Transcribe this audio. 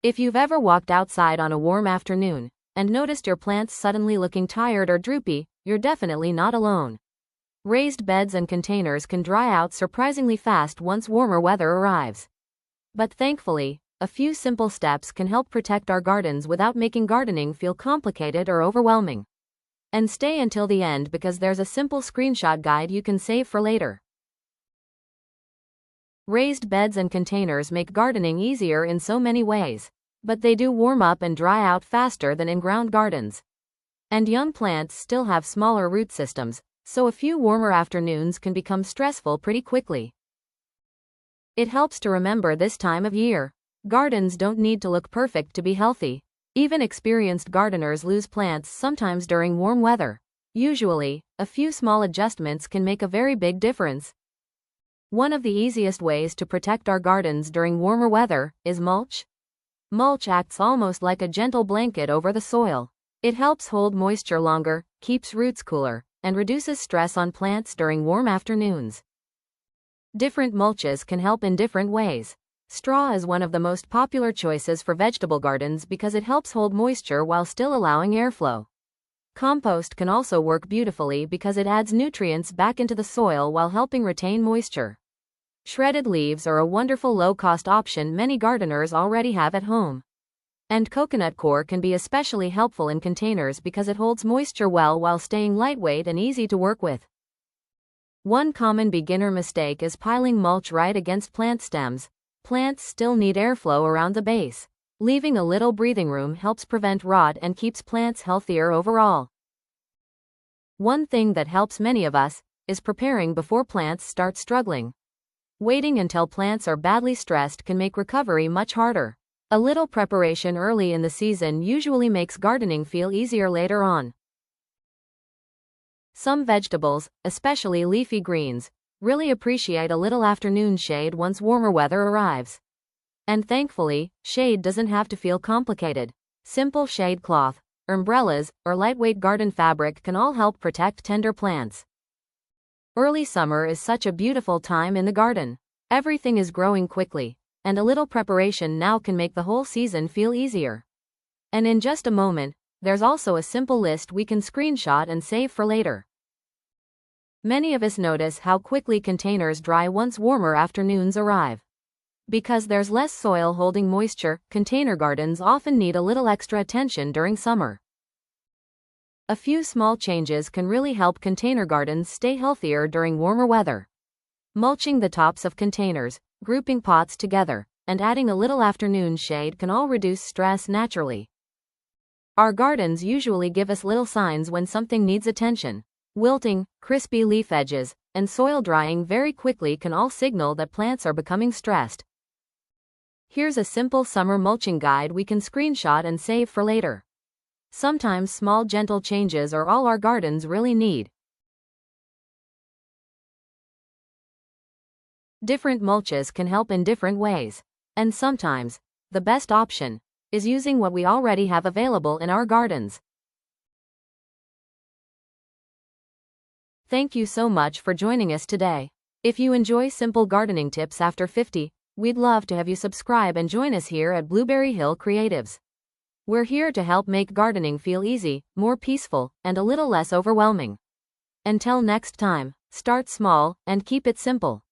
If you've ever walked outside on a warm afternoon and noticed your plants suddenly looking tired or droopy, you're definitely not alone. Raised beds and containers can dry out surprisingly fast once warmer weather arrives. But thankfully, a few simple steps can help protect our gardens without making gardening feel complicated or overwhelming. And stay until the end because there's a simple screenshot guide you can save for later. Raised beds and containers make gardening easier in so many ways, but they do warm up and dry out faster than in-ground gardens. And young plants still have smaller root systems, so a few warmer afternoons can become stressful pretty quickly. It helps to remember this time of year. Gardens don't need to look perfect to be healthy. Even experienced gardeners lose plants sometimes during warm weather. Usually, a few small adjustments can make a very big difference. One of the easiest ways to protect our gardens during warmer weather is mulch. Mulch acts almost like a gentle blanket over the soil. It helps hold moisture longer, keeps roots cooler, and reduces stress on plants during warm afternoons. Different mulches can help in different ways. Straw is one of the most popular choices for vegetable gardens because it helps hold moisture while still allowing airflow. Compost can also work beautifully because it adds nutrients back into the soil while helping retain moisture. Shredded leaves are a wonderful low-cost option many gardeners already have at home. And coconut coir can be especially helpful in containers because it holds moisture well while staying lightweight and easy to work with. One common beginner mistake is piling mulch right against plant stems. Plants still need airflow around the base. Leaving a little breathing room helps prevent rot and keeps plants healthier overall. One thing that helps many of us is preparing before plants start struggling. Waiting until plants are badly stressed can make recovery much harder. A little preparation early in the season usually makes gardening feel easier later on. Some vegetables, especially leafy greens, really appreciate a little afternoon shade once warmer weather arrives. And thankfully, shade doesn't have to feel complicated. Simple shade cloth, umbrellas, or lightweight garden fabric can all help protect tender plants. Early summer is such a beautiful time in the garden. Everything is growing quickly, and a little preparation now can make the whole season feel easier. And in just a moment, there's also a simple list we can screenshot and save for later. Many of us notice how quickly containers dry once warmer afternoons arrive. Because there's less soil holding moisture, container gardens often need a little extra attention during summer. A few small changes can really help container gardens stay healthier during warmer weather. Mulching the tops of containers, grouping pots together, and adding a little afternoon shade can all reduce stress naturally. Our gardens usually give us little signs when something needs attention. Wilting, crispy leaf edges, and soil drying very quickly can all signal that plants are becoming stressed. Here's a simple summer mulching guide we can screenshot and save for later. Sometimes small gentle changes are all our gardens really need. Different mulches can help in different ways, and sometimes, the best option is using what we already have available in our gardens. Thank you so much for joining us today. If you enjoy simple gardening tips after 50, we'd love to have you subscribe and join us here at Blueberry Hill Creatives. We're here to help make gardening feel easy, more peaceful, and a little less overwhelming. Until next time, start small and keep it simple.